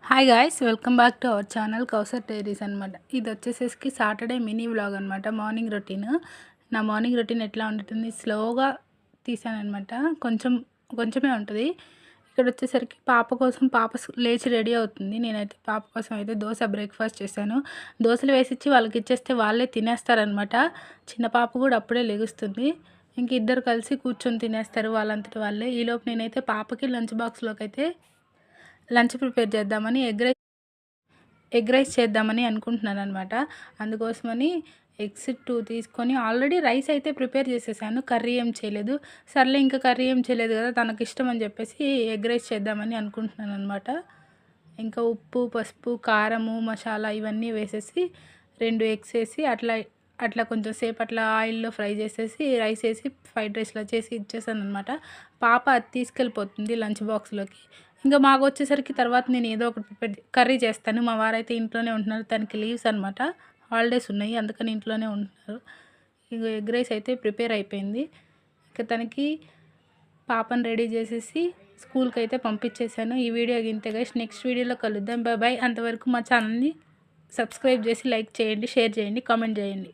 Hi guys, welcome back to our channel Kausar diaries అనమాట. ఇది వచ్చేసేసి సాటర్డే మినీ వ్లాగ్ అనమాట. Morning routine. నా మార్నింగ్ రొటీన్ ఎట్లా ఉంటుంది, స్లోగా తీసానమాట. కొంచెమే ఉంటుంది. ఇక్కడ వచ్చేసరికి పాప కోసం, పాప లేచి రెడీ అవుతుంది. నేనైతే పాప కోసం అయితే దోశ బ్రేక్ఫాస్ట్ చేశాను. దోశలు వేసిచ్చి వాళ్ళకి ఇచ్చేస్తే వాళ్ళే తినేస్తారనమాట. చిన్న పాప కూడా అప్పుడే లెగుస్తుంది. ఇంక ఇద్దరు కలిసి కూర్చొని తినేస్తారు వాళ్ళంతటి వాళ్ళే. ఈలోపు నేనైతే పాపకి లంచ్ బాక్స్లోకి అయితే లంచ్ ప్రిపేర్ చేద్దామని ఎగ్ రైస్ చేద్దామని అనుకుంటున్నాను అనమాట. అందుకోసమని ఎగ్స్ 2 తీసుకొని ఆల్రెడీ రైస్ అయితే ప్రిపేర్ చేసేసాను. కర్రీ ఏం చేయలేదు. సర్లే ఇంకా కర్రీ ఏం చేయలేదు కదా, తనకి ఇష్టం అని చెప్పేసి ఎగ్ రైస్ చేద్దామని అనుకుంటున్నాను అనమాట. ఇంకా ఉప్పు, పసుపు, కారము, మసాలా ఇవన్నీ వేసేసి 2 ఎగ్స్ వేసి అట్లా కొంచెం సేపు అట్లా ఆయిల్లో ఫ్రై చేసేసి రైస్ వేసి ఫ్రైడ్ రైస్లో చేసి ఇచ్చేసాను అనమాట. పాప అది తీసుకెళ్ళిపోతుంది లంచ్ బాక్స్లోకి. ఇంకా మాకు వచ్చేసరికి తర్వాత నేను ఏదో ఒకటి కర్రీ చేస్తాను. మా వారైతే ఇంట్లోనే ఉంటున్నారు. తనకి లీవ్స్ అనమాట, హాలిడేస్ ఉన్నాయి, అందుకని ఇంట్లోనే ఉంటున్నారు. ఇక ఎగ్ రైస్ అయితే ప్రిపేర్ అయిపోయింది. ఇక తనకి పాపను రెడీ చేసేసి స్కూల్కి అయితే పంపించేశాను. ఈ వీడియో ఇంతే గైస్. నెక్స్ట్ వీడియోలో కలుద్దాం. బాయ్. అంతవరకు మా ఛానల్ని సబ్స్క్రైబ్ చేసి లైక్ చేయండి, షేర్ చేయండి, కామెంట్ చేయండి.